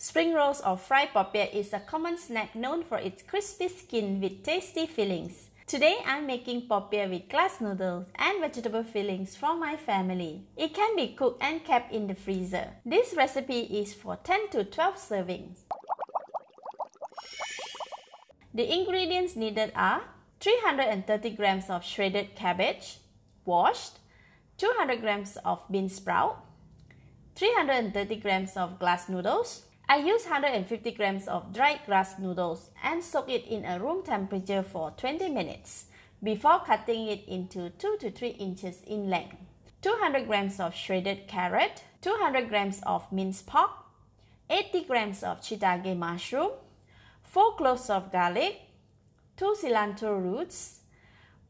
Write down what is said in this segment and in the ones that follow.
Spring rolls or fried popiah is a common snack known for its crispy skin with tasty fillings. Today I'm making popiah with glass noodles and vegetable fillings for my family. It can be cooked and kept in the freezer. This recipe is for 10 to 12 servings. The ingredients needed are 330 grams of shredded cabbage, washed, 200 grams of bean sprout, 330 grams of glass noodles. I use 150 grams of dried glass noodles and soak it in a room temperature for 20 minutes before cutting it into 2 to 3 inches in length. 200 grams of shredded carrot, 200 grams of minced pork, 80 grams of shiitake mushroom, 4 cloves of garlic, 2 cilantro roots,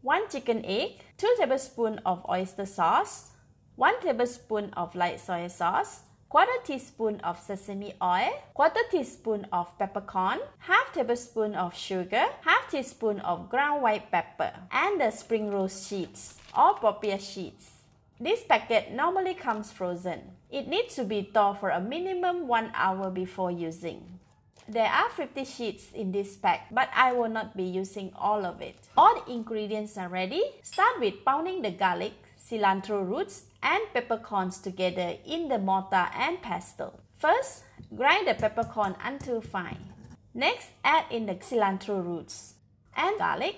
1 chicken egg, 2 tablespoons of oyster sauce, 1 tablespoon of light soy sauce, 1/4 teaspoon of sesame oil, 1/4 teaspoon of peppercorn, 1/2 tablespoon of sugar, 1/2 teaspoon of ground white pepper, and the spring roll sheets or popiah sheets. This packet normally comes frozen. It needs to be thawed for a minimum 1 hour before using. There are 50 sheets in this pack, but I will not be using all of it. All the ingredients are ready. Start with pounding the garlic, cilantro roots, and peppercorns together in the mortar and pestle. First, grind the peppercorn until fine. Next, add in the cilantro roots and garlic.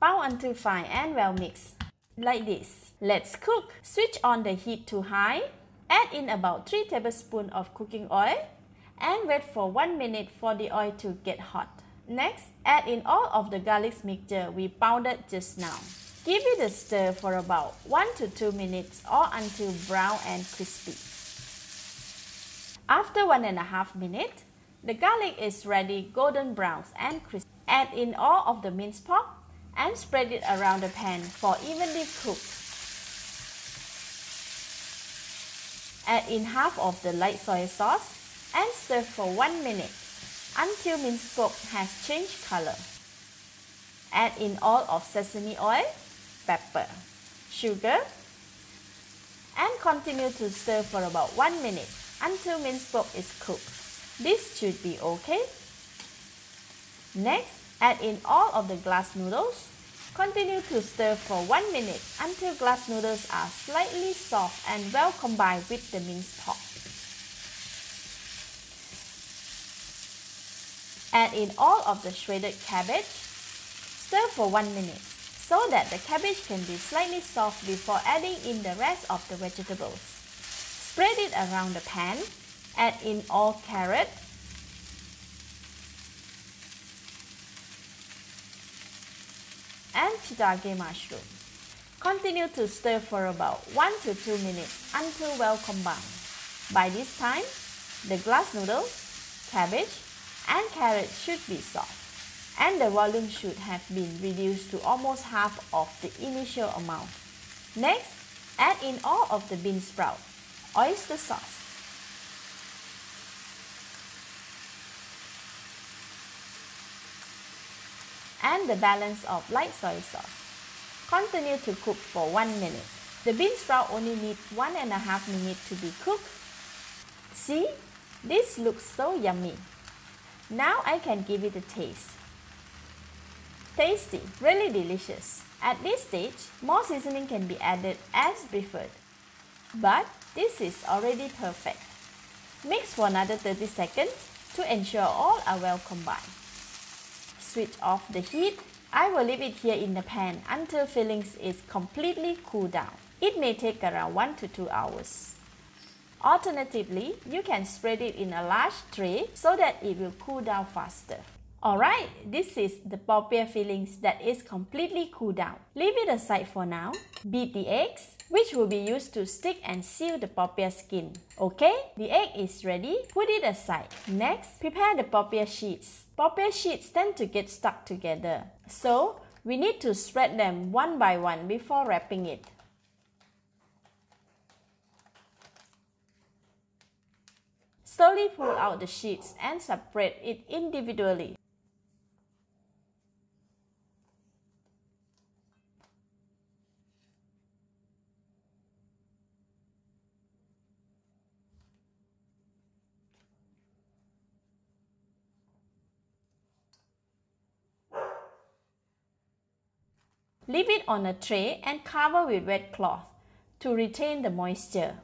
Pound until fine and well mixed. Like this. Let's cook. Switch on the heat to high. Add in about 3 tablespoons of cooking oil and wait for 1 minute for the oil to get hot. Next, add in all of the garlic mixture we pounded just now. Give it a stir for about 1 to 2 minutes or until brown and crispy. After 1.5 minutes, the garlic is ready golden brown and crispy. Add in all of the minced pork and spread it around the pan for evenly cooked. Add in half of the light soy sauce and stir for 1 minute until minced pork has changed color. Add in all of sesame oil, pepper, sugar, and continue to stir for about 1 minute until minced pork is cooked. This should be okay. Next, add in all of the glass noodles. Continue to stir for 1 minute until glass noodles are slightly soft and well combined with the minced pork. Add in all of the shredded cabbage. Stir for 1 minute so that the cabbage can be slightly soft before adding in the rest of the vegetables. Spread it around the pan. Add in all carrot, and shiitake mushroom. Continue to stir for about 1 to 2 minutes until well combined. By this time, the glass noodles, cabbage, and carrot should be soft, and the volume should have been reduced to almost half of the initial amount. Next, add in all of the bean sprout, oyster sauce, and the balance of light soy sauce. Continue to cook for 1 minute. The bean sprout only need 1.5 minutes to be cooked. See, this looks so yummy. Now I can give it a taste. Tasty, really delicious. At this stage, more seasoning can be added as preferred. But this is already perfect. Mix for another 30 seconds to ensure all are well combined. Switch off the heat. I will leave it here in the pan until fillings is completely cooled down. It may take around 1 to 2 hours. Alternatively, you can spread it in a large tray so that it will cool down faster. Alright, this is the popiah fillings that is completely cooled down. Leave it aside for now. Beat the eggs, which will be used to stick and seal the popiah skin. Okay, the egg is ready. Put it aside. Next, prepare the popiah sheets. Popiah sheets tend to get stuck together, so we need to spread them one by one before wrapping it. Slowly pull out the sheets and separate it individually. Leave it on a tray and cover with wet cloth to retain the moisture.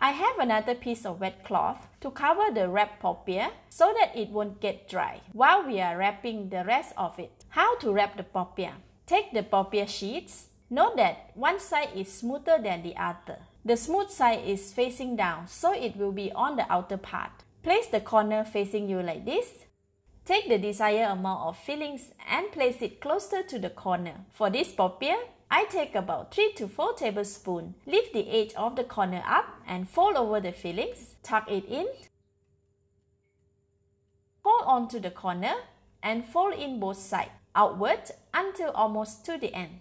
I have another piece of wet cloth to cover the wrapped poppier so that it won't get dry while we are wrapping the rest of it. How to wrap the poppier? Take the poppier sheets. Note that one side is smoother than the other. The smooth side is facing down, so it will be on the outer part. Place the corner facing you like this. Take the desired amount of fillings and place it closer to the corner. For this poppier, I take about 3 to 4 tablespoons. Lift the edge of the corner up and fold over the fillings. Tuck it in. Hold on to the corner and fold in both sides outward until almost to the end.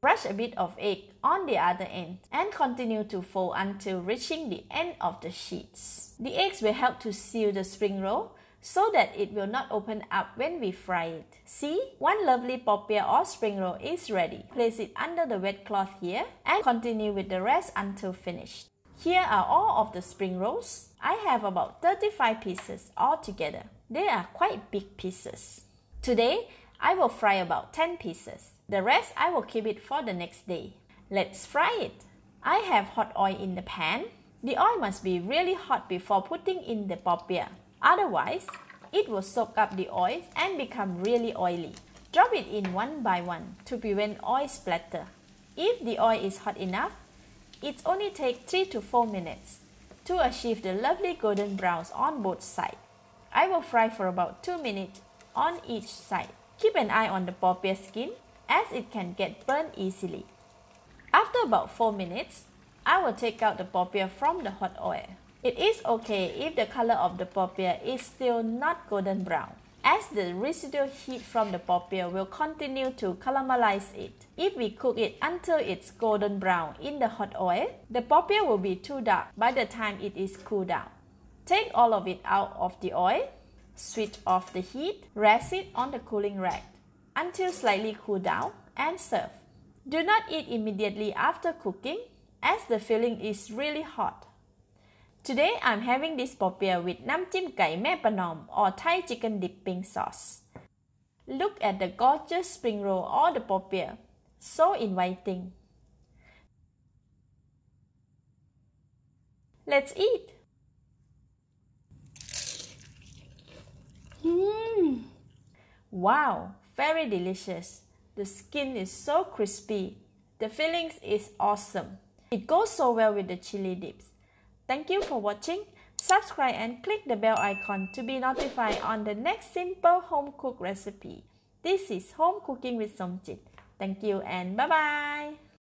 Brush a bit of egg on the other end and continue to fold until reaching the end of the sheets. The eggs will help to seal the spring roll so that it will not open up when we fry it. See, one lovely poppier or spring roll is ready. Place it under the wet cloth here and continue with the rest until finished. Here are all of the spring rolls. I have about 35 pieces altogether. They are quite big pieces. Today, I will fry about 10 pieces. The rest I will keep it for the next day. Let's fry it. I have hot oil in the pan. The oil must be really hot before putting in the poppier. Otherwise, it will soak up the oil and become really oily. Drop it in one by one to prevent oil splatter. If the oil is hot enough, it only takes 3 to 4 minutes to achieve the lovely golden browns on both sides. I will fry for about 2 minutes on each side. Keep an eye on the poppier skin as it can get burned easily. After about 4 minutes, I will take out the poppier from the hot oil. It is okay if the color of the poppier is still not golden brown, as the residual heat from the poppier will continue to caramelize it. If we cook it until it's golden brown in the hot oil, the poppier will be too dark by the time it is cooled down. Take all of it out of the oil, switch off the heat, rest it on the cooling rack until slightly cooled down and serve. Do not eat immediately after cooking as the filling is really hot. Today I'm having this poppier with Nam Chim Kai Mae Panom or Thai chicken dipping sauce. Look at the gorgeous spring roll or the poppier, so inviting. Let's eat! Wow, very delicious. The skin is so crispy. The fillings is awesome. It goes so well with the chili dips. Thank you for watching. Subscribe and click the bell icon to be notified on the next simple home cooked recipe. This is Home Cooking with Somjit. Thank you and bye-bye.